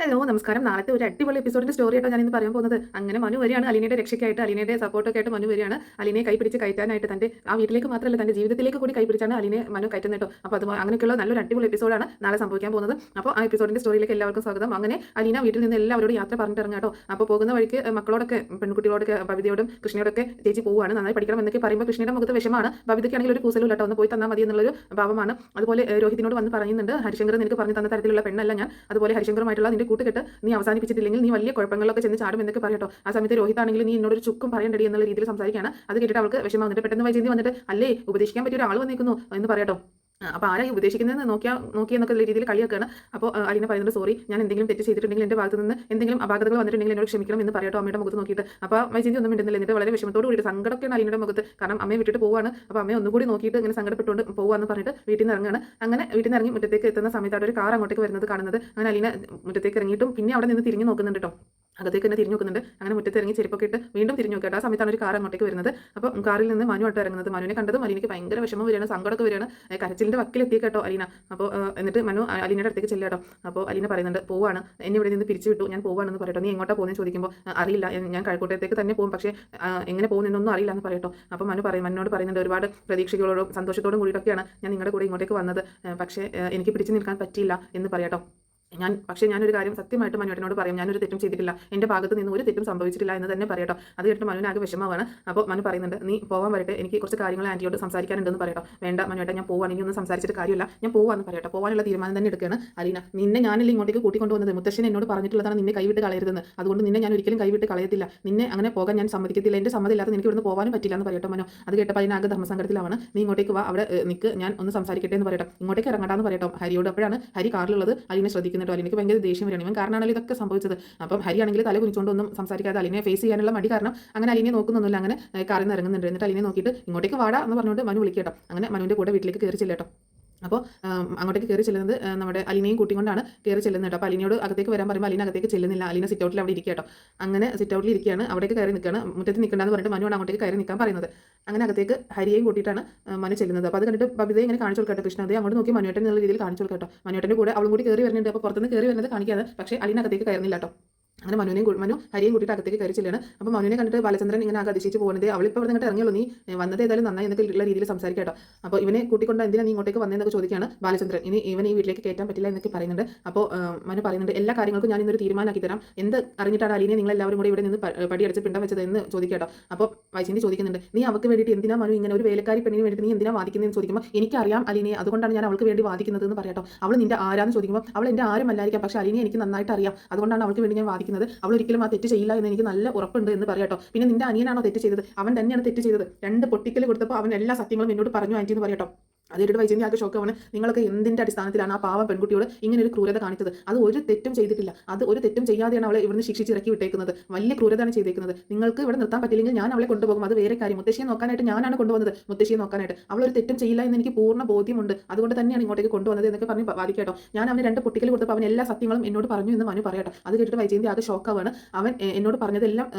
Hello നമസ്കാരം. നാളത്തെ ഒരു അടിപൊളി എപ്പിസോഡിന്റെ സ്റ്റോറി ആയിട്ടാണ് ഞാനിന്ന് പറയാൻ പോകുന്നത്. അങ്ങനെ മനു വരികയാണ് അലീനയുടെ രക്ഷയ്ക്കായിട്ട്, അലീനയുടെ സപ്പോർട്ടൊക്കെ ആയിട്ട് മനു വരികയാണ്. അലീനയെ കൈപിടിച്ച് കയറ്റാനായിട്ട് തന്റെ ആ വീട്ടിലേക്ക് മാത്രമല്ല തന്റെ ജീവിതത്തിലേക്ക് കൂടി കൈപിടിച്ചാണ് അലീനെ മനു കയറ്റുന്നത് കേട്ടോ. അപ്പോൾ അത് അങ്ങനെയൊക്കെയുള്ള നല്ലൊരു അടിപൊളി എപ്പിസോഡാണ് നാളെ സംഭവിക്കാൻ പോകുന്നത്. അപ്പോൾ ആ എപ്പിസോഡിന്റെ സ്റ്റോറിയിലേക്ക് എല്ലാവർക്കും സ്വാഗതം. അങ്ങനെ അലീന വീട്ടിൽ നിന്ന് എല്ലാവരോടും യാത്ര പറഞ്ഞിട്ട് ഇറങ്ങാം കേട്ടോ. അപ്പോൾ പോകുന്ന വഴിക്ക് മക്കളോടൊക്കെ പെൺകുട്ടികളോടൊക്കെ ബബിതയോടും കൃഷ്ണയോടൊക്കെ ചേച്ചി പോവുകയാണ്, നന്നായി പഠിക്കണം എന്നൊക്കെ പറയുമ്പോൾ കൃഷ്ണയുടെ മുഖത്ത് വിഷമാണ്. ബബിതയ്ക്കാണെങ്കിൽ ഒരു കൂസലും കേട്ടോ, ഒന്ന് പോയി തന്നാൽ മതി എന്നുള്ളൊരു ഭാവമാണ്. അതുപോലെ രോഹിതിനോട് വന്ന് പറയുന്നുണ്ട്, ഹരിശങ്കർ നിനക്ക് പറഞ്ഞു തന്ന തരത്തിലുള്ള പെണ്ണല്ല ഞാൻ, അതുപോലെ ഹരിശങ്കറുമായിട്ടുള്ള നിന്റെ കൂട്ടുകെട്ട് നീ അവസാനിപ്പിച്ചിട്ടില്ലെങ്കിൽ നീ വലിയ കുഴപ്പങ്ങളിലൊക്കെ ചെന്ന് ചാടും എന്നൊക്കെ പറയട്ടോ. ആ സമയത്ത് രോഹിതാണെങ്കിൽ നീ എന്നോട് ഒരു ചുക്കും പറയണ്ടടി എന്നുള്ള രീതിയിൽ സംസാരിക്കുകയാണ്. അത് കേട്ടിട്ട് അവൾക്ക് വിഷമം വന്നിട്ട് പെട്ടെന്ന് വൈജയന്തി വന്നിട്ട് അല്ലേ ഉപദേശിക്കാൻ പറ്റിയ ഒരാൾ വന്നിരിക്കുന്നു എന്ന് പറയട്ടോ. അപ്പോൾ ആരായി ഉപദേശിക്കുന്നതെന്ന് നോക്കിയെന്നൊക്കെ രീതിയിൽ കളിയാക്കുകയാണ്. അപ്പോൾ അലീന പറയുന്നത് സോറി, ഞാൻ എന്തെങ്കിലും തെറ്റ് ചെയ്തിട്ടുണ്ടെങ്കിൽ എൻ്റെ ഭാഗത്ത് നിന്ന് എന്തെങ്കിലും അപാകതകൾ വന്നിട്ടുണ്ടെങ്കിൽ എന്നോട് ക്ഷമിക്കണം എന്ന് പറയട്ടോ അമ്മയുടെ മുഖത്ത് നോക്കിയിട്ട്. അപ്പോൾ വൈജയന്തി ഒന്നും മിണ്ടുന്നില്ല. എന്നിട്ട് വളരെ വിഷമത്തോട് കൂടിയിട്ട് സങ്കടമൊക്കെയാണ് അലീനയുടെ മുഖത്ത്. കാരണം അമ്മയെ വിട്ടിട്ട് പോവാണ്. അപ്പോൾ അമ്മയെ ഒന്നുകൂടി നോക്കിയിട്ട് ഇങ്ങനെ സങ്കടപ്പെട്ടുകൊണ്ട് പോവാന്ന് പറഞ്ഞിട്ട് വീട്ടിൽ നിന്ന് ഇറങ്ങുകയാണ്. അങ്ങനെ വീട്ടിൽ നിന്ന് ഇറങ്ങി മുറ്റത്തേക്ക് എത്തുന്ന സമയത്ത് അവിടെ ഒരു കാർ അങ്ങോട്ടേക്ക് വരുന്നത് കാണുന്നത്. അങ്ങനെ അലീന മുറ്റത്തേക്ക് ഇറങ്ങിയിട്ടും പിന്നെ അവിടെ നിന്ന് തിരിഞ്ഞു നോക്കുന്നുണ്ട് കേട്ടോ. അകത്തേക്ക് തന്നെ തിരിഞ്ഞു നോക്കുന്നുണ്ട്. അങ്ങനെ മുറ്റത്ത് ഇറങ്ങി ചെരുപ്പൊക്കെ ഇട്ട് വീണ്ടും തിരിഞ്ഞു നോക്കിയിട്ട് ആ സമയത്താണ് ഒരു കാർ അങ്ങോട്ടേക്ക് വരുന്നത്. അപ്പോൾ കാറിൽ നിന്ന് മനു ആയിട്ട് ഇറങ്ങുന്നത്. മനുവിനെ കണ്ടതും അലീനയ്ക്ക് ഭയങ്കര വിഷമം വരികയാണ്, സങ്കടമൊക്കെ വരികയാണ്. കരച്ചിലിൻ്റെ വക്കിലെത്തി കേട്ടോ അലീന. അപ്പോൾ എന്നിട്ട് മനു അലീനയുടെ അടുത്തേക്ക് ചെല്ലുക കേട്ടോ. അപ്പോൾ അലീന പറയുന്നുണ്ട് പോവാണ്, എന്നെ ഇവിടെ നിന്ന് പിരിച്ചു വിട്ടു, ഞാൻ പോവാണെന്ന് പറയട്ടോ. നീ എങ്ങോട്ടാ പോകുന്നത് ചോദിക്കുമ്പോൾ അറിയില്ല, ഞാൻ കഴക്കൂട്ടത്തേക്ക് തന്നെ പോകും, പക്ഷേ എങ്ങനെ പോകുന്നതെന്നൊന്നും അറിയില്ല എന്ന് പറയട്ടോ. അപ്പോൾ മനോട് പറയുന്നുണ്ട് ഒരുപാട് പ്രതീക്ഷകളോടും സന്തോഷത്തോടും കൂടിയിട്ടൊക്കെയാണ് ഞാൻ നിങ്ങളുടെ കൂടെ ഇങ്ങോട്ടേക്ക് വന്നത്, പക്ഷേ എനിക്ക് പിടിച്ചു നിൽക്കാൻ പറ്റിയില്ല എന്ന് പറയട്ടോ. ഞാനൊരു കാര്യം സത്യമായിട്ട് മനുവേട്ടനോട് പറയാം, ഞാനൊരു തെറ്റും ചെയ്തിട്ടില്ല, എൻ്റെ ഭാഗത്ത് നിന്ന് ഒരു തെറ്റും സംഭവിച്ചിട്ടില്ല എന്ന് തന്നെ പറയട്ടോ. അത് കേട്ടിട്ട് മനുവിനാകെ വിഷമമാണ്. അപ്പോൾ മനു പറയുന്നുണ്ട് നീ പോകാൻ വരട്ടെ, എനിക്ക് കുറച്ച് കാര്യങ്ങൾ ആൻറ്റിയോട് സംസാരിക്കാനുണ്ടെന്ന് പറയട്ടോ. വേണ്ട മനുവേട്ടൻ, ഞാൻ പോവാൻ ഇനി ഒന്നും സംസാരിച്ചിട്ട് കാര്യമില്ല, ഞാൻ പോവാന്ന് പറയട്ടോ. പോകാനുള്ള തീരുമാനം തന്നെ എടുക്കുകയാണ് അലീന. നിന്നെ ഞാനല്ലേ ഇങ്ങോട്ടേക്ക് കൂട്ടിക്കൊണ്ടുവന്നത്, മുത്തശ്ശൻ എന്നോട് പറഞ്ഞിട്ടുള്ളതാണ് നിന്നെ കൈവിട്ട് കളയരുതെന്ന്. അതുകൊണ്ട് നിന്നെ ഞാൻ ഒരിക്കലും കൈവിട്ട് കളയത്തില്ല, നിന്നെ അങ്ങനെ പോകാൻ ഞാൻ സമ്മതിക്കത്തില്ല, എൻ്റെ സമ്മതമില്ലാതെ എനിക്ക് ഇവിടുന്ന് പോകാനും പറ്റില്ല എന്ന് പറയട്ടോ മനു. അത് കേട്ടപ്പോൾ അതിനാകെ ധർമ്മസങ്കടത്തിലാണ്. നീ ഇങ്ങോട്ടേക്ക് വാ, അവിടെ നിൽക്ക്, ഞാൻ ഒന്ന് സംസാരിക്കട്ടെ എന്ന് പറയട്ടോ. ഇങ്ങോട്ടേക്ക് ഇറങ്ങാമെന്ന് പറയട്ടോ ഹരിയോട്. അപ്പോഴാണ് ഹരി കാറിലുള്ളത്. അലീനെ ശ്രദ്ധിക്കുന്നുണ്ടോ. അലീനയ്ക്ക് ഭയങ്കര ദേഷ്യം വരികയാണ്, ഇവൻ കാരണമാണല്ലോ ഇതൊക്കെ സംഭവിച്ചത്. അപ്പം ഹരിയാണെങ്കിൽ തല കുനിച്ചുകൊണ്ടൊന്നും സംസാരിക്കാതെ അലീനെ ഫേസ് ചെയ്യാനുള്ള മടി കാരണം അങ്ങനെ അലീനെ നോക്കുന്നൊന്നുമില്ല. അങ്ങനെ കാറിൽ നിന്ന് ഇറങ്ങുന്നുണ്ട്. എന്നിട്ട് അലീനെ നോക്കിയിട്ട് ഇങ്ങോട്ടേക്ക് വാടാ എന്ന് പറഞ്ഞുകൊണ്ട് മനു വിളിക്കട്ടോ. അങ്ങനെ മനുവിൻ്റെ കൂടെ വീട്ടിലേക്ക് കയറി ചെല്ലട്ടോ. അപ്പോൾ അങ്ങോട്ടേക്ക് കയറി ചെല്ലുന്നത് നമ്മുടെ അലീനയും കൂട്ടിക്കൊണ്ടാണ് കയറി ചെല്ലുന്നത് കേട്ടോ. അപ്പോൾ അലീനയോട് അകത്തേക്ക് വരാൻ പറയുമ്പോൾ അലീന അകത്തേക്ക് ചെല്ലുന്നില്ല. അലീന സിറ്റ് ഔട്ടിൽ അവിടെ ഇരിക്കുക കേട്ടോ. അങ്ങനെ സിറ്റ് ഔട്ടിൽ ഇരിക്കുകയാണ്, അവിടേക്ക് കയറി നിൽക്കുകയാണ്. മുറ്റത്ത് നിൽക്കണ്ടെന്ന് പറഞ്ഞിട്ട് മനുവാണ് അങ്ങോട്ടേക്ക് കയറി നിൽക്കാൻ പറയുന്നത്. അങ്ങനെ അകത്തേക്ക് ഹരിയെയും കൂട്ടിയിട്ടാണ് മനു ചെല്ലുന്നത്. അപ്പോൾ അത് കണ്ടിട്ട് ബബിതയെ ഇങ്ങനെ കാണിച്ചു കൊടുക്കട്ടെ കൃഷ്ണ, അതേ അങ്ങോട്ട് നോക്കി മനുവേട്ടൻ എന്നുള്ള രീതിയിൽ കാണിച്ചു കൊടുക്കട്ടോ. മനുവേട്ടൻ്റെ കൂടെ അവളും കൂടി കയറി വരുന്നുണ്ട്. അപ്പോൾ പുറത്തുനിന്ന് കയറി വരുന്നത് കാണിക്കാതെ, പക്ഷേ അലീന അകത്തേക്ക് കയറുന്നില്ല കേട്ടോ. അങ്ങനെ മനു ഹരിയും കൂട്ടിയിട്ട് അകത്തേക്ക് കയറി ചെല്ലുകയാണ്. അപ്പോൾ മനുവിനെ കണ്ടിട്ട് ബാലചന്ദ്രൻ ഇങ്ങനെ ആകെ അതിശയിച്ച് പോകുന്നത്, അവളിപ്പോൾ ഇവിടെ നിന്നിട്ട് ഇറങ്ങിയുള്ളൂ, നീ വന്നത് ഏതായാലും നന്നായി എന്നൊക്കെ ഉള്ള രീതിയിൽ സംസാരിക്കാം കേട്ടോ. അപ്പോൾ ഇവനെ കൂട്ടിക്കൊണ്ട് എന്തിനാണ് നീ ഇങ്ങോട്ടേക്ക് വന്നതെന്നൊക്കെ ചോദിക്കുകയാണ് ബാലചന്ദ്രൻ. ഇവൻ ഈ വീട്ടിലേക്ക് കയറ്റാൻ പറ്റില്ല എന്നൊക്കെ പറയുന്നുണ്ട്. അപ്പോൾ മനു പറയുന്നുണ്ട് എല്ലാ കാര്യങ്ങൾക്കും ഞാൻ ഇന്നൊരു തീരുമാനമാക്കി തരാം, എന്ത് അറിഞ്ഞിട്ടാണ് അലീനെ നിങ്ങൾ എല്ലാവരും കൂടി ഇവിടെ നിന്ന് പടിയടച്ച് പിണ്ടം വെച്ചത് എന്ന് ചോദിക്കാം കേട്ടോ. അപ്പോൾ വൈജയന്തി ചോദിക്കുന്നുണ്ട്, നീ അവൾക്ക് വേണ്ടിയിട്ട് എന്തിനാ മനു ഇങ്ങനെ ഒരു വേലക്കാരി പെണ്ണിന് വേണ്ടിയിട്ട് നീ എന്തിനാ വാദിക്കുന്നതെന്ന് ചോദിക്കുമ്പോൾ എനിക്കറിയാം അലീനെ, അതുകൊണ്ടാണ് ഞാൻ അവൾക്ക് വേണ്ടി വാദിക്കുന്നത് എന്ന് പറയട്ടോ. അവൾ നിന്റെ ആരാന്ന് ചോദിക്കുമ്പോൾ അവൾ എൻ്റെ ആരും അല്ലായിരിക്കാം, പക്ഷേ അലീനെ എനിക്ക് നന്നായിട്ട് അറിയാം, അതുകൊണ്ടാണ് അവൾക്ക് വേണ്ടി ഞാൻ വാദിക്കുന്നത്. അവൾ ഒരിക്കലും തെറ്റ് ചെയ്യില്ല എന്ന് എനിക്ക് നല്ല ഉറപ്പുണ്ട് എന്ന് പറയാട്ടോ. പിന്നെ നിന്റെ അനിയനാണോ തെറ്റ് ചെയ്തത്? അവൻ തന്നെയാണ് തെറ്റ് ചെയ്തത്. 2 പൊട്ടിക്കൽ കൊടുത്തപ്പോൾ അവൻ എല്ലാ സത്യങ്ങളും എന്നോട് പറഞ്ഞു ആൻറ്റി എന്ന് പറയട്ടോ. അതിട്ട് വൈജയന്തി ആകെ ഷോക്കാണ്. നിങ്ങളൊക്കെ എന്തിൻ്റെ അടിസ്ഥാനത്തിലാണ് ആ പാവം പെൺകുട്ടിയോട് ഇങ്ങനെ ഒരു ക്രൂരത കാണിച്ചത്? അത് ഒരു തെറ്റും ചെയ്തിട്ടില്ല, അത് ഒരു തെറ്റും ചെയ്യാതെയാണ് അവളെ ഇവിടുന്ന് ശിക്ഷിച്ച് ഇറക്കി വിട്ടേക്കുന്നത്. വലിയ ക്രൂരതയാണ് ചെയ്തേക്കുന്നത്. നിങ്ങൾക്ക് ഇവിടെ നിർത്താൻ പറ്റില്ലെങ്കിൽ ഞാൻ അവളെ കൊണ്ടുപോകും, അത് വേറെ കാര്യം. മുത്തശ്ശിയെ നോക്കാനായിട്ട് ഞാനാണ് കൊണ്ടുവന്നത്, മുത്തശ്ശിയെ നോക്കാനായിട്ട്. അവളൊരു തെറ്റും ചെയ്യില്ല എന്ന് എനിക്ക് പൂർണ്ണ ബോധ്യമുണ്ട്, അതുകൊണ്ട് തന്നെയാണ് ഇങ്ങോട്ടേക്ക് കൊണ്ടുവന്നത് എന്നൊക്കെ പറഞ്ഞ് വാദിക്കാട്ടോ. ഞാൻ അവന് 2 പൊട്ടിക്കൽ കൊടുത്തപ്പോൾ അവൻ എല്ലാ സത്യങ്ങളും എന്നോട് പറഞ്ഞു എന്ന് മനു പറയട്ടോ. അത് കേട്ടിട്ട് വൈജയന്തി ആകെ ഷോക്കാവാണ്. അവൻ എന്നോട് പറഞ്ഞതെല്ലാം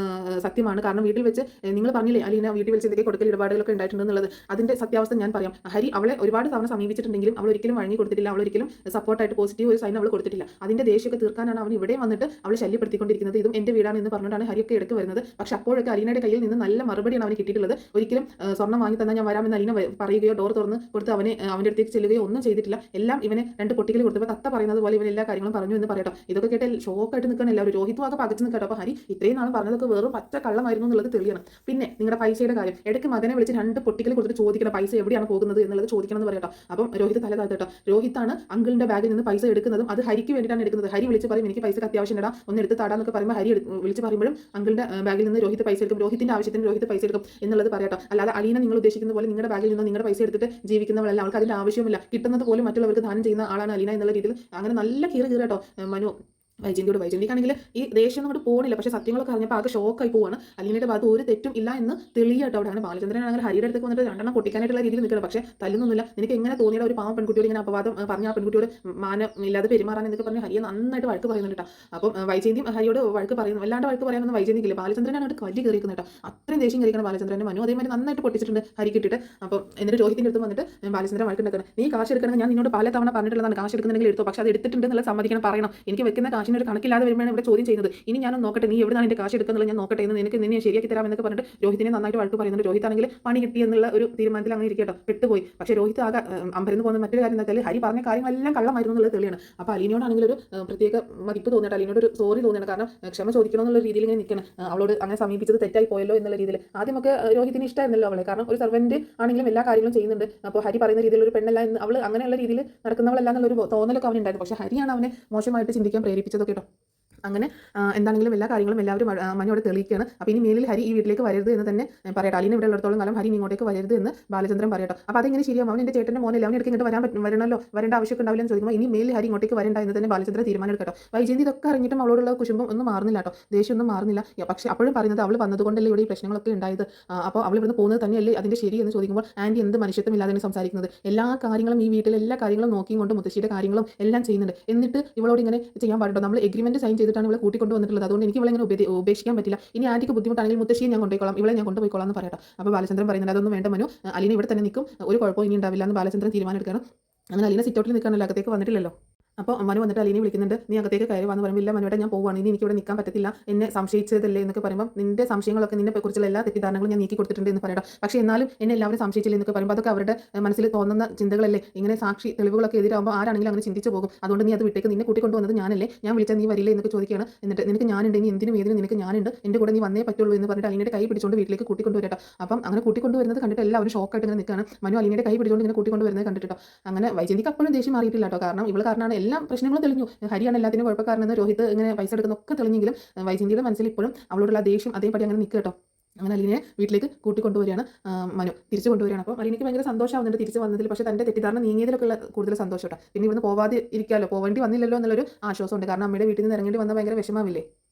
സത്യമാണ്. കാരണം വീട്ടിൽ വെച്ച് നിങ്ങൾ പറഞ്ഞില്ലേ അലീന വീട്ടിൽ വെച്ച് എന്തൊക്കെ കൊടുക്കൽ ഇടപാടുകളൊക്കെ ഉണ്ടായിട്ടുണ്ടെന്നുള്ളത്, അതിൻ്റെ സത്യാവസ്ഥ ഞാൻ പറയാം. ഹരി അവളെ ഒരുപാട് തവണ സമീപിച്ചിട്ടുണ്ടെങ്കിലും അവൾ ഒരിക്കലും വഴങ്ങി കൊടുത്തിട്ടില്ല, അവൾ ഒരിക്കലും സപ്പോർട്ടായിട്ട് പോസിറ്റീവ് ഒരു സൈൻ അവൾ കൊടുത്തിട്ടില്ല. അതിൻ്റെ ദേഷ്യമൊക്കെ തീർക്കാനാണ് അവൻ ഇവിടെ വന്നിട്ട് അവൾ ശല്യപ്പെടുത്തിക്കൊണ്ടിരിക്കുന്നത്. ഇതും എൻ്റെ വീടാണ് എന്ന് പറഞ്ഞുകൊണ്ടാണ് ഹരിയൊക്കെ എടുക്ക് വരുന്നത്. പക്ഷേ അപ്പോഴൊക്കെ അലീനയുടെ കയ്യിൽ നിന്ന് നല്ല മറുപടിയാണ് അവന് കിട്ടിയിട്ടുള്ളത്. ഒരിക്കലും സ്വർണ്ണം വാങ്ങി തന്നാൽ ഞാൻ വരാമെന്ന് അലീന പറയുകയോ ഡോർ തുറന്ന് കൊടുത്ത് അവൻ്റെ അടുത്തേക്ക് ചെല്ലുകയോ ഒന്നും ചെയ്തിട്ടില്ല. എല്ലാം ഇവനെ 2 പൊട്ടിക്കൽ കൊടുത്തപ്പോൾ തത്ത പറയുന്നത് പോലെ ഇവൻ എല്ലാ കാര്യങ്ങളും പറഞ്ഞു എന്ന് പറയട്ടോ. ഇതൊക്കെ കേട്ട് ഷോക്കായിട്ട് നിൽക്കണം എല്ലാവരും. രോഹിത്തും ഒക്കെ പകച്ചു നിൽക്കട്ടോ. അപ്പോൾ ഹരി ഇത്രയും നാൾ പറഞ്ഞതൊക്കെ വെറും പച്ച കള്ളമായിരുന്നു എന്നുള്ളത് തെളിയണം. പിന്നെ നിങ്ങളുടെ പൈസയുടെ കാര്യം, ഇടയ്ക്ക് മകനെ വിളിച്ച് 2 പൊട്ടിക്കൽ കൊടുത്തിട്ട് ചോദിക്കണം പൈസ എവിടെയാണ് പോകുന്നത് എന്നുള്ളത് ചോദിക്കണം എന്ന് പറയട്ടോ. അപ്പം രോഹിത് തല താഴ്ത്തട്ടോ. രോഹിത്താണ് അങ്കിളിന്റെ ബാഗിൽ നിന്ന് പൈസ എടുക്കുന്നതും അത് ഹരിക്ക് വേണ്ടിയിട്ടാണ് എടുക്കുന്നത്. ഹരി വിളിച്ച് പറയും എനിക്ക് പൈസ അത്യാവശ്യം ഇടാം, ഒന്ന് എടുത്ത് താടാന്നൊക്കെ പറയുമ്പോൾ ഹരി വിളിച്ച് പറയുമ്പോഴും അങ്കിളിന്റെ ബാഗിൽ നിന്ന് രോഹിത് പൈസ എടുക്കും, രോഹിത്തിന്റെ ആവശ്യത്തിന് രോഹിത് പൈസ എടുക്കും എന്നുള്ളത് പറയട്ടോ. അല്ലാതെ അലീന നിങ്ങൾ ഉദ്ദേശിക്കുന്ന പോലെ നിങ്ങളുടെ ബാഗിൽ നിന്ന് നിങ്ങളുടെ പൈസ എടുത്തിട്ട് ജീവിക്കുന്നവളല്ല, അവൾക്ക് അതിന്റെ ആവശ്യമില്ല, കിട്ടുന്നത് പോലും മറ്റുള്ളവർക്ക് ദാനം ചെയ്യുന്ന ആളാണ് അലീന എന്നുള്ള രീതിയിൽ അങ്ങനെ നല്ല കീറട്ടോ മനു വൈജയന്തിക്കാണെങ്കിൽ ഈ ദേഷ്യം അങ്ങോട്ട് പോകണില്ല. പക്ഷേ സത്യങ്ങളൊക്കെ അറിഞ്ഞപ്പോൾ ആകെ ഷോക്കായി പോവാണ്. അലീനയുടെ ഭാഗത്ത് ഒരു തെറ്റും ഇല്ല എന്ന് തെളിയാട്ടോ. അവിടെ അങ്ങനെ ബാലചന്ദ്രൻ അങ്ങനെ ഹരിയുടെ അടുത്തേക്ക് വന്നിട്ട് 2 പൊട്ടിക്കാനായിട്ടുള്ള രീതിയിൽ നിൽക്കണം. പക്ഷേ തല്ലുന്നൊന്നുമില്ല. നിനക്ക് എങ്ങനെ തോന്നിയത് ഒരു പാവം പെൺകുട്ടിയോട് ഇങ്ങനെ അപവാദം പറഞ്ഞ ആ പെൺകുട്ടിയോട് മാനം ഇല്ലാതെ പെരുമാറാൻ എന്നൊക്കെ പറഞ്ഞ് ഹരിയെ നന്നായിട്ട് വഴക്ക് പറയുന്നുണ്ട് കേട്ടോ. അപ്പം വൈജയന്തിയും ഹരിയോട് വഴക്ക് പറയുന്നു. വല്ലാണ്ട് വഴക്ക് പറയാനൊന്നും വൈജയന്തിക്കില്ല. ബാലചന്ദ്രനാണ് അങ്ങോട്ട് കല്ല് കയറിയിരിക്കുന്നത് കേട്ടോ. അത്രയും ദേഷ്യം കയറിക്കണം ബാലചന്ദ്രൻ്റെ. മനു അതേമാതിരി നന്നായിട്ട് പൊട്ടിച്ചിട്ടുണ്ട് ഹരി കിട്ടിയിട്ട്. അപ്പം എന്നിട്ട് രോഹിത്തിൻ്റെ അടുത്ത് വന്നിട്ട് ബാലചന്ദ്രൻ വഴക്കുണ്ടാക്കണം. നീ കാശ് എടുക്കണം, ഞാൻ നിന്നോട് പല തവണ പറഞ്ഞിട്ടുള്ളതാണ് കാശ് എടുക്കുന്നുണ്ടെങ്കിൽ എടുത്തോ, പക്ഷേ അത് എടുത്തിട്ടുണ്ട് എന്നുള്ള സമ്മതിക്കണം, പറയണം. എനിക്ക് വെക്കുന്ന കാശിന് കാശിന് ഒരു കണക്കില്ലാതെ വരുമ്പോഴാണ് ഇവിടെ ചോദ്യം ചെയ്യുന്നത്. ഇനി ഞാനൊന്ന് നോക്കട്ടെ, നീ എവിടെയാണ് എൻ്റെ കാശ് എടുക്കുന്നുള്ളത് ഞാൻ നോക്കട്ടെ എന്ന് നിനക്ക് നിന്നെ ശരിയാക്കി തരാം എന്നൊക്കെ പറഞ്ഞിട്ട് രോഹിത്തിനെ നന്നായിട്ട് വഴക്ക് പറയുന്നുണ്ട്. രോഹിത് ആണെങ്കിൽ പണി കിട്ടി എന്നുള്ള ഒരു തീരുമാനത്തിൽ അങ്ങനെ ഇരിക്കട്ടോ, പെട്ടുപോയി. പക്ഷേ രോഹിത് ആകെ അമ്പരന്ന് പോകുന്ന മറ്റൊരു കാര്യം എന്താ വെച്ചാൽ ഹരി പറഞ്ഞ കാര്യങ്ങളെല്ലാം കള്ളമായിരുന്നു എന്നുള്ളത് തെളിയാണ്. അപ്പോൾ അലീനയോടാണെങ്കിൽ ഒരു പ്രത്യേക മതിപ്പ് തോന്നിയിട്ട് അലീനോട് ഒരു സോറി തോന്നിയാണ്. കാരണം ക്ഷമ ചോദിക്കണം എന്നുള്ള രീതിയിൽ ഇങ്ങനെ നിൽക്കണം. അവളോട് അങ്ങനെ സമീപിച്ചത് തെറ്റായി പോയല്ലോ എന്നുള്ള രീതിയിൽ. ആദ്യമൊക്കെ രോഹിതിന് ഇഷ്ടമായിരുന്നല്ലോ അവളെ, കാരണം ഒരു സർവന്റ് ആണെങ്കിലും എല്ലാ കാര്യങ്ങളും ചെയ്യുന്നുണ്ട്. അപ്പോൾ ഹരി പറയുന്ന രീതിയിൽ ഒരു പെണ്ണല്ല എന്ന് അവൾ അങ്ങനെയുള്ള രീതിയിൽ നടക്കുന്നവളല്ല എന്നുള്ളൊരു തോന്നലൊക്കെ അവനുണ്ടായിരുന്നു. പക്ഷേ ഹരിയാണ് അവനെ മോശമായിട്ട് ചിന്തിക്കാൻ പ്രേരിപ്പിച്ചതൊക്കെ കേട്ടോ. അങ്ങനെ എന്താണെങ്കിലും എല്ലാ കാര്യങ്ങളും എല്ലാവരും മനുവോട് തെളിയിക്കുകയാണ്. അപ്പോൾ ഇനി മേലിൽ ഹരി ഈ വീട്ടിലേക്ക് വരരുത് എന്ന് തന്നെ പറയട്ടെ. അലീന ഇവിടെ ഉള്ളിടത്തോളം കാലം ഹരി ഇങ്ങോട്ടേക്ക് വരരുത് എന്ന് ബാലചന്ദ്രൻ പറയട്ടോ. അപ്പോൾ അതെങ്ങനെ ശരിയാവും? അവൻ എൻ്റെ ചേട്ടൻ്റെ മോനല്ലേ, അവൻ ഇടയ്ക്ക് ഇങ്ങോട്ട് വരണമല്ലോ, വരേണ്ട ആവശ്യമൊക്കെ ഉണ്ടാവില്ല എന്ന് ചോദിക്കുമ്പോൾ ഇനി മേലിൽ ഹരി ഇങ്ങോട്ടേക്ക് വരേണ്ട എന്ന് തന്നെ ബാലചന്ദ്രൻ തീരുമാനം എടുക്കട്ടോ. വൈജയന്തി ഇതൊക്കെ അറിഞ്ഞിട്ടും അവളോടുള്ള കുശുമ്പം ഒന്നും മാറുന്നില്ല കേട്ടോ, ദേഷ്യമൊന്നും മാറുന്നില്ല. പക്ഷേ അപ്പോഴും പറയുന്നത് അവൾ വന്നതുകൊണ്ടല്ലേ ഇവിടെ ഈ പ്രശ്നങ്ങളൊക്കെ ഉണ്ടായത്, അപ്പോൾ അവൾ ഇവിടുന്ന് പോകുന്നത് തന്നെയല്ലേ അതിൻ്റെ ശരി എന്ന് ചോദിക്കുമ്പോൾ ആൻറ്റി എന്ത് മനുഷ്യത്വം ഇല്ലാതെ സംസാരിക്കുന്നത്, എല്ലാ കാര്യങ്ങളും ഈ വീട്ടിലെ എല്ലാ കാര്യങ്ങളും നോക്കിയും കൊണ്ട് മുത്തശ്ശിയുടെ കാര്യങ്ങളും എല്ലാം ചെയ്യുന്നുണ്ട്. എന്നിട്ട് ഇവളോട് ഇങ്ങനെ ചെയ്യാൻ പാടുണ്ടോ? നമ്മൾ എഗ്രിമെന്റ് സൈൻ ചെയ്തിട്ടാണ് ഇവളെ കൂട്ടിക്കൊണ്ട് വന്നിട്ടുള്ളത്. അതുകൊണ്ട് എനിക്ക് ഇവളെ ഇങ്ങനെ ഉപേക്ഷിക്കാൻ പറ്റില്ല. ഇനി ആൻറ്റിക്ക് ബുദ്ധിമുട്ടാണെങ്കിൽ മുത്തശ്ശിയെ ഞാൻ കൊണ്ടുപോയിക്കോളാം, ഇവളെ ഞാൻ കൊണ്ടുപോയിക്കോളാം എന്ന് പറയട്ടോ. അപ്പോൾ ബാലചന്ദ്രൻ പറയുന്നത് അതൊന്നും വേണ്ട മനു, അലീന ഇവിടെ തന്നെ നിൽക്കും, ഒരു കുഴപ്പവും ഇനി ഉണ്ടാവില്ല എന്ന് ബാലചന്ദ്രൻ തീരുമാനം എടുക്കണം. അങ്ങനെ അലീന സിറ്റൗട്ടിൽ നിൽക്കാനല്ലോ, അകത്തേക്ക് വന്നിട്ടില്ലല്ലോ. അപ്പോൾ മനു വന്നിട്ട് അലീനെ വിളിക്കുന്നുണ്ട്. നീ അകത്തേക്ക് കയറി വന്ന് പറയുമ്പോൾ ഇല്ല മനുവേട്ട ഞാൻ പോവുകയാണ്, ഇനി എനിക്കിവിടെ നിൽക്കാൻ പറ്റത്തില്ല, എന്നെ സംശയിച്ചതല്ലേ എന്നൊക്കെ പറയുമ്പോൾ നിന്റെ സംശയങ്ങളൊക്കെ നിന്നെ കുറിച്ചുള്ള എല്ലാ തെറ്റിദ്ധാരണകളും ഞാൻ നീക്കി കൊടുത്തിട്ടുണ്ട് എന്ന് പറയണം. പക്ഷേ എന്നാലും എന്നെ എല്ലാവരും സംശയിച്ചില്ല എന്നൊക്കെ പറയുമ്പോൾ അതൊക്കെ അവരുടെ മനസ്സിൽ തോന്നുന്ന ചിന്തകളല്ലേ. ഇങ്ങനെ സാക്ഷി തെളിവുകളൊക്കെ എതിരാകുമ്പോൾ ആരാണെങ്കിലും അങ്ങനെ ചിന്തിച്ചു പോകും. അതുകൊണ്ട് നീ അത് വിട്ടേക്ക്, നിന്നെ കൂട്ടിക്കൊണ്ടുവന്നത് ഞാനല്ലേ, ഞാൻ വിളിച്ചാൽ നീ വരില്ലേ എന്നൊക്കെ ചോദിക്കുകയാണ്. എന്നിട്ട് നിനക്ക് ഞാനുണ്ട്, ഇനി എന്തിനും ഏതിനും നിനക്ക് ഞാനുണ്ട്, എൻ്റെ കൂടെ നീ വന്നേ പറ്റുള്ളൂ എന്ന് പറഞ്ഞിട്ട് അലീനയുടെ കൈ പിടിച്ചുകൊണ്ട് വീട്ടിലേക്ക് കൂട്ടിക്കൊണ്ടുവരട്ടോ. അപ്പം അങ്ങനെ കൂട്ടിക്കൊണ്ടുവരുന്നത് കണ്ടിട്ട് എല്ലാവരും ഷോക്കായിട്ട് ഇങ്ങനെ നിൽക്കുകയാണ്. മനു അലീനയുടെ കൈ പിടിച്ചുകൊണ്ട് ഇങ്ങനെ കൂട്ടിക്കൊണ്ടുവരുന്നത് കണ്ടിട്ടോ. അങ്ങനെ വൈജയന്തിക്ക് അപ്പോഴും ദേഷ്യം മാറിയിട്ടില്ല കേട്ടോ, കാരണം ഇവൾ കാരണമാണ് എല്ലാ പ്രശ്നങ്ങളും തെളിഞ്ഞു. ഹരിയാണ് എല്ലാത്തിനും കുഴപ്പക്കാരനെന്ന് രോഹിത് ഇങ്ങനെ പൈസ എടുക്കുന്നൊക്കെ തെളിഞ്ഞെങ്കിലും വൈജയന്തിയുടെ മനസ്സിൽ ഇപ്പോഴും അവളോടുള്ള ദേഷ്യം അതേപടി അങ്ങനെ നിൽക്കുക കേട്ടോ. അങ്ങനെ അലീനെ വീട്ടിലേക്ക് കൂട്ടിക്കൊണ്ടുവരികയാണ് മനു, തിരിച്ചു കൊണ്ടുവരികയാണ്. അപ്പോൾ അലീനയ്ക്ക് ഭയങ്കര സന്തോഷമാവുന്നുണ്ട് തിരിച്ച് വന്നതിൽ. പക്ഷേ തൻ്റെ തെറ്റിദ്ധാരണ നീങ്ങിയതിലൊക്കെ ഉള്ള കൂടുതൽ സന്തോഷം കേട്ടോ. പിന്നെ ഇവിടുന്ന് പോവാതെ ഇരിക്കാമല്ലോ, പോവേണ്ടി വന്നില്ലല്ലോ എന്നുള്ളൊരു ആശ്വാസമുണ്ട്. കാരണം അമ്മയുടെ വീട്ടിൽ നിന്ന് ഇറങ്ങേണ്ടി വന്നാൽ ഭയങ്കര വിഷമാവില്ലേ.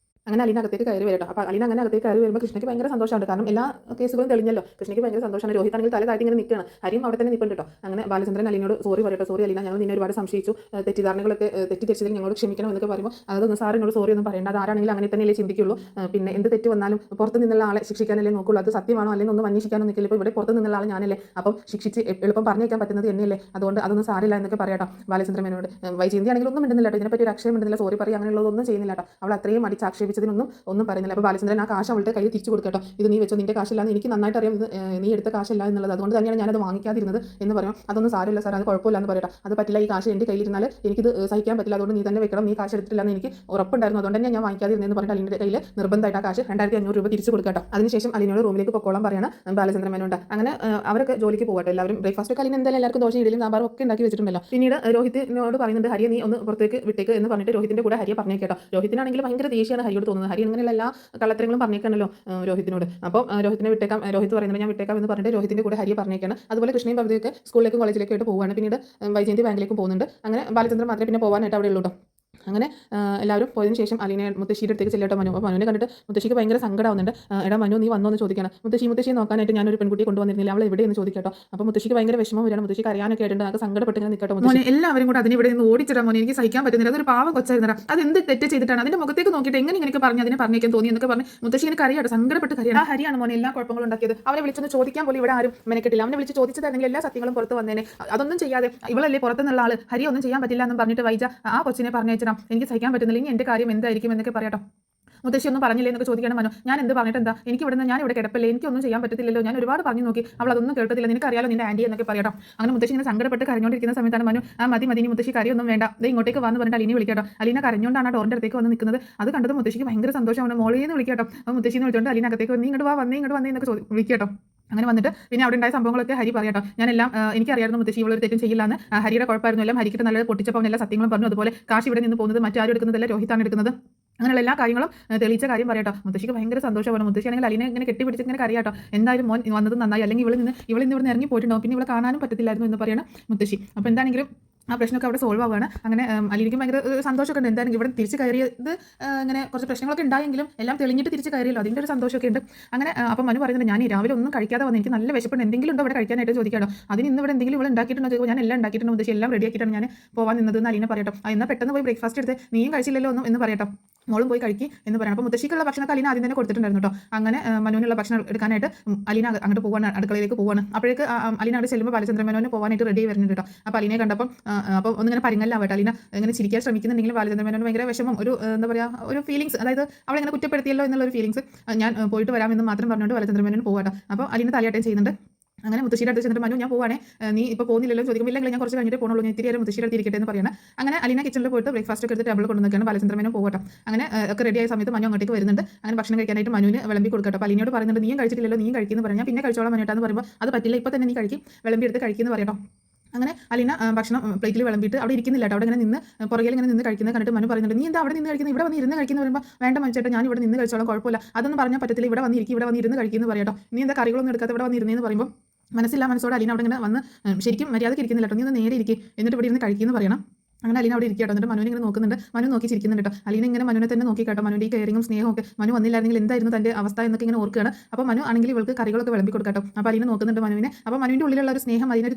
അങ്ങനെ അലീന അകത്തേക്ക് കയറി വരട്ടോ. അപ്പോൾ അലീന അങ്ങനെ അകത്തേക്ക് കയറി വരുമ്പോൾ കൃഷ്ണയ്ക്ക് ഭയങ്കര സന്തോഷമാണ്, കാരണം എല്ലാ കേസുകളും തെളിഞ്ഞല്ലോ. കൃഷ്ണയ്ക്ക് ഭയങ്കര സന്തോഷമാണ്. രോഹിത് ആണെങ്കിൽ തല താഴ്ത്തി ഇങ്ങനെ നിൽക്കുകയാണ്, ഹരിയും അവിടെ തന്നെ നിൽപ്പുണ്ട് കേട്ടോ. അങ്ങനെ ബാലചന്ദ്രൻ അലീനോട് സോറി പറയട്ടോ, സോറി അലീന, ഞങ്ങൾ നിന്നെ ഒരുപാട് സംശയിച്ചു, തെറ്റിദ്ധാരണകളൊക്കെ തെറ്റിദ്ധരിച്ചതിൽ ഞങ്ങളോട് ക്ഷമിക്കണം എന്നൊക്കെ പറയുമ്പോൾ അതൊന്നും സാറിനോട് സോറി ഒന്നും പറയേണ്ട, അത് ആരാണെങ്കിലും അങ്ങനെ തന്നെയല്ലേ ചിന്തിക്കുള്ളൂ. പിന്നെ എന്ത് തെറ്റ് വന്നാലും പുറത്ത് നിന്നുള്ള ആളെ ശിക്ഷിക്കാനല്ലേ നോക്കുള്ളൂ, അത് സത്യമാണോ അല്ലെങ്കിൽ ഒന്നും അന്വേഷിക്കാനോ നിൽക്കില്ല. ഇപ്പോൾ ഇവിടെ പുറത്ത് നിന്നുള്ള ആൾ ഞാനല്ലേ, അപ്പം ശിക്ഷിച്ച് എളുപ്പം പറഞ്ഞേക്കാൻ പറ്റുന്നത് എന്നെയല്ലേ, അതുകൊണ്ട് അതൊന്നും സാരില്ല എന്നൊക്കെ പറയാട്ടോ ബാലചന്ദ്രനോട്. വൈജയന്തി ആണെങ്കിൽ ഒന്നും മിണ്ടുന്നില്ല കേട്ടോ, ഇതിനെപ്പറ്റി ഒരു അക്ഷരം മിണ്ടുന്നില്ല, സോറി പറയും അങ്ങനെയുള്ളതൊന്നും ചെയ്യുന്നില്ല കേട്ടോ. അവൾ അത്രയും അടിച്ച് ആക്ഷേപിച്ചതിനൊന്നും പറയുന്നില്ല. അപ്പോൾ ബാലചന്ദ്രൻ ആ കാശ് അവളുടെ കയ്യിൽ തിരിച്ചു കൊടുക്കട്ടോ. ഇത് നീ വെച്ചോ, നിന്റെ കാശില്ലാന്ന് എനിക്ക് നന്നായിട്ട് അറിയാം, ഇത് നീ എടുത്ത കാശല്ല എന്നുള്ളത്, അതുകൊണ്ട് തന്നെയാണ് ഞാനത് വാങ്ങിക്കാതിരുന്നത് എന്ന് പറയും. അതൊന്നും സാരമില്ല സാർ, അത് കുഴപ്പമില്ല എന്ന് പറയട്ടോ. അത് പറ്റില്ല, ഈ കാശ് എൻ്റെ കയ്യിലിരുന്നാൽ എനിക്കിത് സഹിക്കാൻ പറ്റില്ല, അതുകൊണ്ട് നീ തന്നെ വെക്കണം, നീ കാശ് എടുത്തിട്ടില്ല എന്ന് എനിക്ക് ഉറപ്പുണ്ടായിരുന്നു, അതുകൊണ്ട് തന്നെ ഞാൻ വാങ്ങിക്കാതിരുന്നെന്ന് പറഞ്ഞിട്ട് അലീനയുടെ കയ്യിൽ നിർബന്ധമായിട്ട് ആ കാശ് 2500 രൂപ തിരിച്ചു കൊടുക്കട്ടോ. അതിനുശേഷം അലീനയോട് റൂമിലേക്ക് പൊക്കോളം പറയണം ബാലചന്ദ്രൻ മേനോണ്ട്. അങ്ങനെ അവരൊക്കെ ജോലിക്ക് പോകട്ടെ. എല്ലാവരും ബ്രേക്ക്ഫാസ്റ്റ് ഒക്കെ അലീന എന്തായാലും എല്ലാവർക്കും ദോശയും ഇഡലിയും സാമ്പാറും ഒക്കെ ഉണ്ടാക്കി വെച്ചിട്ടുണ്ടല്ലോ. പിന്നീട് രോഹിത്തിനോട് പറയുന്നുണ്ട് ഹരിയെ നീ ഒന്ന് പുറത്തേക്ക് വിട്ടേക്ക് എന്ന് പറഞ്ഞിട്ട് രോഹിത്തിന്റെ കൂടെ ഹരിയെ പറഞ്ഞേട്ടോ. രോഹിത്തിനാണെങ്കിൽ ഭയങ്കര ദേഷ്യമാണ് ഹരിയോട് തോന്നുന്നത്. ഹരി അങ്ങനെയുള്ള എല്ലാ കള്ളത്തരങ്ങളും പറഞ്ഞേക്കാണല്ലോ രോഹിത്തിനോട്. അപ്പോൾ രോഹിത്തിനെ വിട്ടേക്കാം, രോഹിത് പറയുന്നത് ഞാൻ വിട്ടേക്കാം എന്ന് പറഞ്ഞിട്ട് രോഹിത്തിന്റെ കൂടെ ഹരിയെ പറഞ്ഞേക്കാണ്. അതുപോലെ കൃഷ്ണയും ഭവതിയൊക്കെ സ്കൂളിലേക്കും കോളേജിലേക്കും ആയിട്ട് പോവുകയാണ്. പിന്നീട് വൈജയന്തി ബാങ്കിലേക്കും പോകുന്നുണ്ട്. അങ്ങനെ ബാലചന്ദ്രൻ മാത്രമേ പിന്നെ പോകാനായിട്ട് അവിടെ ഉള്ളൂ. അങ്ങനെ എല്ലാവരും പോയതിനു ശേഷം അലീനെ മുത്തശ്ശിയുടെ അടുത്തേക്ക് ചെല്ലട്ടോ മനു. അപ്പോൾ മനുവിനെ കണ്ടിട്ട് മുത്തശ്ശിക്ക് ഭയങ്കര സങ്കടമാവുന്നുണ്ട്. എടാ മനു നീ വന്നോ എന്ന് ചോദിക്കണം. മുത്തശ്ശിയെ നോക്കാനായിട്ട് ഞാനൊരു പെൺകുട്ടിയെ കൊണ്ടുവന്നിരുന്നില്ല, അവൾ എവിടെയെന്ന് ചോദിക്കട്ടോ. അപ്പോൾ മുത്തശ്ശിക്ക് ഭയങ്കര വിഷമം വരികയാണ്. മുത്തശ്ശിക്ക് അറിയാനൊക്കെ ആയിട്ടുണ്ട്, അത് സങ്കടപ്പെട്ട് ഇങ്ങനെ നിൽക്കട്ടോ. മോനെ എല്ലാവരും കൂടെ അതിന് ഇവിടെ നിന്ന് ഓടിച്ചിടാൻ മോനെ, എനിക്ക് സഹിക്കാൻ പറ്റുന്നില്ല, അതൊരു പാവം കൊച്ചായിരുന്നടാ, അത് എന്ത് തെറ്റ് ചെയ്തിട്ടാണ്, അതിന്റെ മുഖത്തേക്ക് നോക്കിയിട്ട് എങ്ങനെ ഇങ്ങനെയൊക്കെ പറഞ്ഞു അതിനെ പറഞ്ഞേക്കാൻ തോന്നി എന്നൊക്കെ പറഞ്ഞ് മുത്തശ്ശി എനിക്ക് അറിയാട്ടോ, സങ്കടപ്പെട്ട് കറിയാണ്. ആ ഹരിയാണ് മോനെ എല്ലാ കുഴപ്പങ്ങളും ഉണ്ടാക്കിയത്. അവനെ വിളിച്ചൊന്ന് ചോദിക്കാൻ പോലും ഇവിടെ ആരും മെനക്കെട്ടില്ല. അവനെ വിളിച്ച് ചോദിച്ചതാണെങ്കിൽ എല്ലാ സത്യങ്ങളും പുറത്ത് വന്നേനെ. അതൊന്നും ചെയ്യാതെ ഇവളല്ലേ പുറത്തുനിന്നുള്ള ആൾ, ഹരി ഒന്നും ചെയ്യാൻ പറ്റില്ല എന്ന് പറഞ്ഞിട്ട് വൈജ ആ കൊച്ചിനെ പറഞ്ഞേച്ചിടാം, എനിക്ക് സഹിക്കാൻ പറ്റുന്നില്ല, ഇനി എൻ്റെ കാര്യം എന്തായിരിക്കും എന്നൊക്കെ പറയാട്ടോ. മുത്തശ്ശി ഒന്നും പറഞ്ഞില്ലേ എന്നൊക്കെ ചോദിക്കണം മനു. ഞാൻ എന്ത് പറഞ്ഞിട്ട് എന്താ, എനിക്ക് ഇവിടെ ഞാൻ ഇവിടെ കിടപ്പല്ലേ, എനിക്കൊന്നും ചെയ്യാൻ പറ്റത്തില്ലല്ലോ, ഞാൻ ഒരുപാട് പറഞ്ഞു നോക്കി, അവൾ അതൊന്നും കേട്ടത്തില്ല, നിനക്ക് അറിയാലോ നിന്റെ ആൻറ്റി എന്നൊക്കെ പറയട്ടോ. അങ്ങനെ മുത്തശ്ശി ഇങ്ങനെ സങ്കടപ്പെട്ട് കരഞ്ഞുകൊണ്ടിരിക്കുന്ന സമയത്താണ് മനു മതി ഇനി മുത്തശ്ശി കറിയൊന്നും വേണ്ട, ഇത് ഇങ്ങോട്ടേക്ക് വന്ന് പറഞ്ഞിട്ട് അലീനെ വിളിക്കാട്ടോ. അലീന കരഞ്ഞുകൊണ്ടാണ് ഡോറിൻ്റെ അടുത്തേക്ക് വന്ന് നിൽക്കുന്നത്. അത് കണ്ടത് മുത്തശ്ശിക്ക് ഭയങ്കര സന്തോഷമാണ്. മോളേന്ന് വിളിക്കാട്ടോ. അപ്പോൾ മുത്തശ്ശിന്ന് വിളിച്ചോണ്ട് അലീന അകത്തേക്ക് വന്ന് ഇങ്ങോട്ട് വന്നേ എന്നൊക്കെ വിളിക്കാട്ടോ. അങ്ങനെ വന്നിട്ട് പിന്നെ അവിടെ ഉണ്ടായ സംഭവങ്ങളൊക്കെ ഹരി പറയാട്ടോ. ഞാനെല്ലാം എനിക്കറിയായിരുന്നു മുത്തശ്ശി ഇവളൊരു തെറ്റും ചെയ്യില്ലാന്ന്, ഹരിയുടെ കുഴപ്പമായിരുന്നു എല്ലാം, ഹരിക്കിട്ട് നല്ലത് പൊട്ടിച്ചപ്പോൾ എല്ലാ സത്യങ്ങളും പറഞ്ഞു. അതുപോലെ കാശ് ഇവിടെ നിന്ന് പോകുന്നത് മറ്റാരും എടുക്കുന്നതല്ല, രോഹിത്താണ് എടുക്കുന്നത്. അങ്ങനെയുള്ള എല്ലാ കാര്യങ്ങളും തെളിയിച്ച കാര്യം പറയാട്ടോ. മുത്തശ്ശിക്ക് ഭയങ്കര സന്തോഷമാണ്. മുത്തശ്ശിയാണെങ്കിൽ അലീനെ ഇങ്ങനെ കെട്ടിപ്പിടിച്ച് ഇങ്ങനെ കറിയാട്ടോ. എന്തായാലും മോൻ വന്നത് നന്നായി, അല്ലെങ്കിൽ ഇവളിന്ന് ഇവിടുന്ന് ഇറങ്ങി പോയിട്ടുണ്ടാവും, പിന്നെ ഇവളെ കാണാനും പറ്റത്തില്ലായിരുന്നു എന്ന് പറയണം മുത്തശ്ശി. അപ്പോൾ എന്താണെങ്കിലും ആ പ്രശ്നമൊക്കെ അവിടെ സോൾവ് ആവുകയാണ്. അങ്ങനെ അലീനയ്ക്ക് ഭയങ്കര സന്തോഷമൊക്കെ ഉണ്ട്. എന്തായാലും ഇവിടെ തിരിച്ച് കയറിയത് ഇങ്ങനെ കുറച്ച് പ്രശ്നങ്ങളൊക്കെ ഉണ്ടായെങ്കിലും എല്ലാം തെളിഞ്ഞിട്ട് തിരിച്ച് കയറിയല്ലോ, അതിൻ്റെ ഒരു സന്തോഷമൊക്കെ ഉണ്ട്. അങ്ങനെ അപ്പം മനു പറയുന്നുണ്ട് ഞാൻ രാവിലെ ഒന്നും കഴിക്കാതെ വന്നു, എനിക്ക് നല്ല വിശപ്പുണ്ട്, എന്തെങ്കിലും ഉണ്ടോ ഇവിടെ കഴിക്കാനായിട്ട് ചോദിക്കാട്ടോ. അതിന് ഇന്ന് ഇവിടെ എന്തെങ്കിലും ഇവിടെ ഉണ്ടാക്കിയിട്ടുണ്ടോ ചോദിക്കുമ്പോൾ ഞാൻ എല്ലാം ഉണ്ടാക്കിയിട്ടുണ്ട് മുത്തശ്ശി, എല്ലാം റെഡിയാക്കിയിട്ടാണ് ഞാൻ പോകാൻ നിന്നത് എന്ന് അലീന പറയട്ടോ. എന്നാൽ പെട്ടെന്ന് പോയി ബ്രേക്ക്ഫാസ്റ്റ് എടുത്ത് നീയും കഴിച്ചില്ലല്ലോ ഒന്നും എന്ന് പറയട്ടോ. മോളും പോയി കഴിക്കി എന്ന് പറയണം. അപ്പോൾ മുത്തശ്ശിക്കുള്ള ഭക്ഷണമൊക്കെ അലീന ആദ്യം തന്നെ കൊടുത്തിട്ടുണ്ടായിരുന്നു കേട്ടോ. അങ്ങനെ മനുവിനുള്ള ഭക്ഷണം എടുക്കാനായിട്ട് അലീന അങ്ങോട്ട് പോവാണ്, അടുക്കളയിലേക്ക് പോവാണ്. അപ്പോഴേക്ക് അലീന അവിടെ ചെല്ലുമ്പോൾ ബാലചന്ദ്രൻ മേനോന് പോകാനായിട്ട് റെഡി വരുന്നുണ്ട് കേട്ടോ. അപ്പോൾ അലീനയെ കണ്ടപ്പോൾ അപ്പോൾ ഒന്നിങ്ങനെ പരിങ്ങലാവട്ടെ, അലീന ഇങ്ങനെ ചിരിക്കാൻ ശ്രമിക്കുന്നുണ്ടെങ്കിലും ബാലചന്ദ്രൻ മേനോന് ഭയങ്കര വിഷമം, ഒരു എന്താ പറയുക, ഒരു ഫീലിങ്സ്, അതായത് അവളെങ്ങനെ കുറ്റപ്പെടുത്തിയല്ലോ എന്നുള്ളൊരു ഫീലിങ്സ്. ഞാൻ പോയിട്ട് വരാമെന്ന് മാത്രം പറഞ്ഞുകൊണ്ട് ബാലചന്ദ്രൻ മേനോന് പോകാട്ടോ. അപ്പോൾ അലീന തലയാട്ടം ചെയ്യുന്നുണ്ട്. അങ്ങനെ മുത്തശ്ശിയുടെ അടുത്ത് ചെന്നിട്ട് മനു ഞാൻ പോവാണേ, നീ ഇപ്പോൾ പോകുന്നില്ലല്ലോ ചോദിക്കുമ്പോൾ ഇല്ലെങ്കിൽ ഞാൻ കുറച്ച് കഴിഞ്ഞിട്ട് പോകണുള്ളൂ, ഞാൻ ഇത്തിരി നേരം മുത്തശ്ശിയുടെ അടുത്ത് ഇരിക്കട്ടെ എന്ന് പറയണം. അങ്ങനെ അലീന കിച്ചണിൽ പോയിട്ട് ബ്രേക്ക്ഫാസ്റ്റ് ഒക്കെ എടുത്ത് ടേബിൾ കൊണ്ടുവന്നിരിക്കുകയാണ്. ബാലചന്ദ്രൻ മേനോൻ പോകട്ടോ. അങ്ങനെ ഒക്കെ റെഡിയായ സമയത്ത് മനു അങ്ങോട്ടേക്ക് വരുന്നുണ്ട്. അങ്ങനെ ഭക്ഷണം കഴിക്കാനായിട്ട് മനുവിന് വിളമ്പി കൊടുക്കട്ടോ. അപ്പോൾ അലീനയോട് പറയുന്നുണ്ട്, നീയും കഴിച്ചിട്ടില്ലല്ലോ, നീയും കഴിക്കുന്നു പറഞ്ഞാൽ പിന്നെ കഴിച്ചോളാം മനുട്ടാന്ന് പറയുമ്പോൾ അത് പറ്റില്ല, ഇപ്പോൾ തന്നെ നീ കഴിക്കും, വിളമ്പി എടുത്ത് കഴിക്കുന്നു പറയട്ടോ. അങ്ങനെ അലീന ഭക്ഷണം പ്ലേറ്റിൽ വിളമ്പിയിട്ട് അവിടെ ഇരിക്കുന്നില്ല കേട്ടോ. അവിടെ ഇങ്ങനെ നിന്ന് പുറകിൽ ഇങ്ങനെ നിന്ന് കഴിക്കുന്നത് കണ്ടിട്ട് മനു പറയുന്നുണ്ട്, നീ എന്താ അവിടെ നിന്ന് കഴിക്കുന്നത്, ഇവിടെ വന്ന് ഇരുന്ന് കഴിക്കുന്നു പറയുമ്പോൾ വേണ്ട മനുഷ്യട്ടെ, ഞാൻ ഇവിടെ നിന്ന് കഴിച്ചോളാം, കുഴപ്പമില്ല, അതൊന്നും പറഞ്ഞാൽ പറ്റത്തില്ല, ഇവിടെ വന്നിരിക്കും, ഇവിടെ വന്ന് ഇരുന്ന് കഴിക്കുന്നു പറയട്ടോ. നീ എന്താ കറികളൊന്നും എടുക്കാത്ത ഇവിടെ വന്നിരുന്നേന്ന് പറയുമ്പോൾ മനസ്സോടെ അലീന അവിടെ ഇങ്ങനെ വന്ന് ശരിക്കും മര്യാദയ്ക്ക് ഇരിക്കുന്നില്ല കേട്ടോ. നീ ഒന്ന് നേരെ ഇരിക്കും, എന്നിട്ട് ഇവിടെ ഇരുന്ന് കഴിക്കുമെന്ന് പറയണം. അങ്ങനെ അലീന അവിടെ ഇരിക്കട്ടോ. എന്നിട്ട് മനുവിനെ ഇങ്ങനെ നോക്കുന്നുണ്ട്. മനു നോക്കി ചിരിക്കുന്നുണ്ട് കേട്ടോ. അലീന ഇങ്ങനെ മനുവിനെ തന്നെ നോക്കി കേട്ടോ. മനുവിൻ്റെ ഈ കെയറിങ്ങും സ്നേഹവും ഒക്കെ, മനു വന്നില്ലായിരുന്നെങ്കിൽ എന്തായിരുന്നു തൻ്റെ അവസ്ഥ എന്നൊക്കെ ഇങ്ങനെ ഓർക്കുകയാണ്. അപ്പോൾ മനു ആണെങ്കിൽ ഇവൾക്ക് കറികളൊക്കെ വിളമ്പി കൊടുക്കട്ടോ. അപ്പോൾ അലീന നോക്കുന്നുണ്ട് മനുവിനെ. അപ്പോൾ മനുവിൻ്റെ ഉള്ളിലുള്ള ഒരു സ്നേഹം അലീന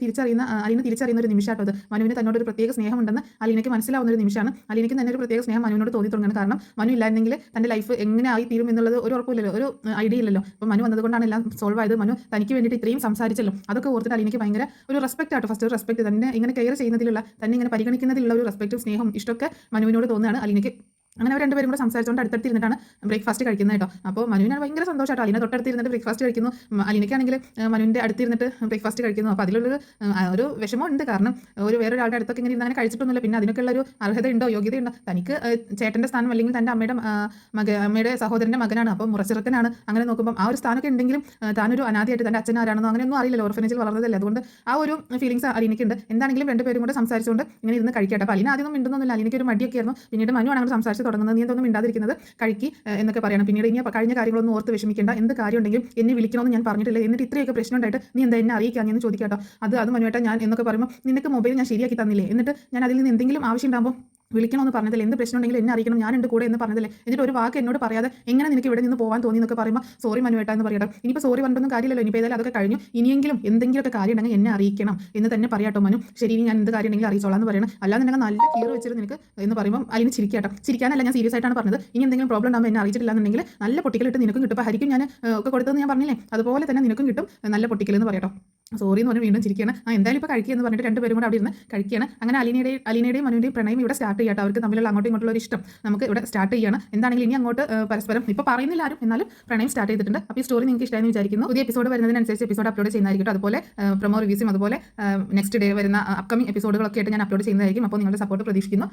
തിരിച്ചറിയുന്ന ഒരു നിമിഷമാട്ടോ അത്. മനുവിന് തന്നോട് ഒരു പ്രത്യേക സ്നേഹമുണ്ടെന്ന് അലീനയ്ക്ക് മനസ്സിലാവുന്ന ഒരു നിമിഷമാണ്. അലീനയ്ക്ക് തന്നെ ഒരു പ്രത്യേക സ്നേഹം മനുവിനോട് തോന്നി തുടങ്ങുന്നത്. കാരണം മനു ഇല്ലായിരുന്നെങ്കിൽ തൻ്റെ ലൈഫ് എങ്ങനെ ആയി തീരും എന്നുള്ളത് ഒരു ഉറപ്പില്ലല്ലോ, ഒരു ഐഡിയ ഇല്ലല്ലോ. അപ്പോൾ മനു വന്നതുകൊണ്ടാണ് എല്ലാം സോൾവ് ആയത്. മനു തനിക്ക് വേണ്ടിയിട്ട് ഇത്രയും സംസാരിച്ചല്ലോ, അതൊക്കെ ഓർത്തിട്ട് അലീനയ്ക്ക് ഭയങ്കര ഒരു റെസ്പെക്റ്റ് ആട്ടോ. ഫസ്റ്റ് ഒരു റെസ്പെക്ട്, തന്നെ ഇങ്ങനെ കെയർ ചെയ്യുന്നതിലുള്ള, തന്നെ ഇങ്ങനെ പരിഗണിക്കുന്നതിലുള്ള ഒരു റെസ്പെക്റ്റും സ്നേഹം ഇഷ്ടമൊക്കെ മനുവിനോട് തോന്നുകയാണ് അലീനയ്ക്ക്. അങ്ങനെ അവർ രണ്ടുപേരും കൂടെ സംസാരിച്ചുകൊണ്ട് അടുത്തടുത്തിരുന്നിട്ടാണ് ബ്രേക്ക്ഫാസ്റ്റ് കഴിക്കുന്നത് കേട്ടോ. അപ്പോൾ മനുവിനാണ് ഭയങ്കര സന്തോഷമായിട്ടോ. അലീന തൊട്ടടുത്തിരുന്നിട്ട് ബ്രേക്ക്ഫാസ്റ്റ് കഴിക്കുന്നു. അലീനയ്ക്കാണെങ്കിൽ മനുവിൻ്റെ അടുത്തിരുന്നിട്ട് ബ്രേക്ക്ഫാസ്റ്റ് കഴിക്കുന്നു. അപ്പോൾ അതിലുള്ളൊരു വിഷമം ഉണ്ട്. കാരണം വേറൊരാളുടെ അടുത്തൊക്കെ ഇങ്ങനെ ഇരുന്ന് അങ്ങനെ കഴിച്ചിട്ടൊന്നുമില്ല. പിന്നെ അതിനൊക്കെയുള്ള ഒരു അർഹതയുണ്ടോ, യോഗ്യതയുണ്ടോ? തനിക്ക് ചേട്ടൻ്റെ സ്ഥാനം അല്ലെങ്കിൽ തൻ്റെ അമ്മയുടെ സഹോദരൻ്റെ മകനാണ്, അപ്പോൾ മുറച്ചിറക്കനാണ്. അങ്ങനെ നോക്കുമ്പോൾ ആ ഒരു സ്ഥാനമൊക്കെ ഉണ്ടെങ്കിലും താനൊരു അനാഥയായിട്ട് തൻ്റെ അച്ഛൻ ആരാണെന്നോ അങ്ങനെയൊന്നും അറിയില്ലല്ലോ, ഓർഫനേജിൽ വളർന്നതല്ലേ. അതുകൊണ്ട് ആ ഒരു ഫീലിങ്സ് അലീനയ്ക്കുണ്ട്. എന്താണെങ്കിലും രണ്ടുപേരും കൂടെ സംസാരിച്ചുകൊണ്ട് ഇങ്ങനെ ഇരുന്ന് കഴിക്കട്ടെ. അപ്പോൾ അലീന ആദ്യം മിണ്ടുന്നൊന്നുമില്ല, അലീനയ്ക്ക് ഒരു മടിയൊക്കെ ആയിരുന്നു. പിന്നീട് മനു ആണ് സംസാരിച്ച് തുടങ്ങുന്നത്. നീ എന്തൊന്നും മിണ്ടാതിരിക്കുന്നത്, കഴിക്കി എന്നൊക്കെ പറയണം. പിന്നീട് ഇനി കഴിഞ്ഞ കാര്യങ്ങളൊന്നും ഓർത്ത് വിഷമിക്കേണ്ട, എന്ത് കാര്യം ഉണ്ടെങ്കിലും എന്നെ വിളിക്കണമെന്ന് ഞാൻ പറഞ്ഞിട്ടില്ല, എന്നിട്ട് ഇത്രയൊക്കെ പ്രശ്നം ഉണ്ടായിട്ട് നീ എന്താ എന്നെ അറിയിക്കാൻ എന്ന് ചോദിക്കാട്ടോ. അത് മനുവേട്ടാ ഞാൻ എന്നൊക്കെ പറയുമ്പോൾ നിനക്ക് മൊബൈൽ ഞാൻ ശരിയാക്കി തന്നില്ലേ, എന്നിട്ട് ഞാൻ അതിൽ നിന്ന് എന്തെങ്കിലും ആവശ്യം ഉണ്ടാകുമ്പോൾ വിളിക്കണമെന്ന് പറഞ്ഞതില്ല, എന്ത് പ്രശ്നം ഉണ്ടെങ്കിലും എന്നെ അറിയിക്കണം, ഞാൻ എൻ്റെ കൂടെ എന്ന് പറഞ്ഞതില്ലേ, എന്നിട്ട് ഒരു വാക്ക് എന്നോട് പറയാതെ എങ്ങനെ നിനക്ക് ഇവിടെ നിന്ന് പോകാൻ തോന്നി എന്നൊക്കെ പറയുമ്പോൾ സോറി മനുവേട്ടാ എന്ന് പറയട്ടെ. ഇനിയിപ്പോൾ സോറി പറഞ്ഞൊന്നും കാര്യമില്ലല്ലോ, ഇനിയിപ്പോൾ ഏതായാലും അതൊക്കെ കഴിഞ്ഞു, ഇനിയെങ്കിലും എന്തെങ്കിലുമൊക്കെ കാര്യം ഉണ്ടെങ്കിൽ എന്നെ അറിയിക്കണം എന്ന് തന്നെ പറയാട്ടോ മനു. ശരി, ഇനി ഞാൻ എന്ത് കാര്യം ഉണ്ടെങ്കിലും അറിയിച്ചോളാം എന്ന് പറയണം. അല്ലാന്നുണ്ടെങ്കിൽ നല്ല കീറ് വെച്ചിട്ട് നിനക്ക് എന്ന് പറയുമ്പോൾ അതിന് ചിരിക്കാട്ടോ. ചിരിക്കാനല്ല, ഞാൻ സീരിയസ് ആയിട്ടാണ് പറഞ്ഞത്. ഇനി എന്തെങ്കിലും പ്രോബ്ലം ഉണ്ടാകുമ്പോൾ എന്നെ അറിയിച്ചിട്ടില്ലാന്നുണ്ടെങ്കിൽ നല്ല പൊട്ടിക്കലിട്ട് നിനക്കും കിട്ടും. അപ്പോൾ ഹരിക്കും ഞാൻ ഒക്കെ കൊടുത്തതെന്ന് ഞാൻ പറഞ്ഞില്ലേ, അതുപോലെ തന്നെ നിനക്കും കിട്ടും നല്ല പൊട്ടിക്കൽ എന്ന് പറയട്ടോ. സോറി എന്ന് പറഞ്ഞ് വീണ്ടും ചിരിക്കുകയാണ്. എന്തായാലും ഇപ്പോൾ കഴിക്കുക എന്ന് പറഞ്ഞിട്ട് രണ്ടുപേരും കൂടെ അവിടെ ഇരുന്ന് കഴിക്കുകയാണ്. അങ്ങനെ അലീനയുടെയും മനുവിൻ്റെയും പ്രണയം ഇവിടെ സ്റ്റാർട്ട് ചെയ്യാട്ടോ. അവർക്ക് തമ്മിലുള്ള അങ്ങോട്ടും ഇങ്ങോട്ടുള്ള ഒരു ഇഷ്ടം നമുക്ക് ഇവിടെ സ്റ്റാർട്ട് ചെയ്യണം. എന്താണെങ്കിലും ഇനി അങ്ങോട്ട് പരസ്പരം ഇപ്പോൾ പറയുന്നില്ല ആരും, എന്നാലും പ്രണയം സ്റ്റാർട്ട് ചെയ്തിട്ടുണ്ട്. അപ്പോൾ ഈ സ്റ്റോറി നിങ്ങൾക്ക് ഇഷ്ടമായെന്ന് വിചാരിക്കുന്നു. പുതിയ എപ്പിസോഡ് വരുന്നതിനനുസരിച്ച് എപ്പിസോഡ് അപ്ലോഡ് ചെയ്യുന്നതായിരിക്കും. അതുപോലെ പ്രൊമോ റിവ്യൂസും അതുപോലെ നെക്സ്റ്റ് ഡേ വരുന്ന അപ്കമിംഗ് എപ്പിസോഡുകളൊക്കെ ആയിട്ട് ഞാൻ അപ്ലോഡ് ചെയ്യുന്നതായിരിക്കും. അപ്പോൾ നിങ്ങളുടെ സപ്പോർട്ട് പ്രതീക്ഷിക്കുന്നു.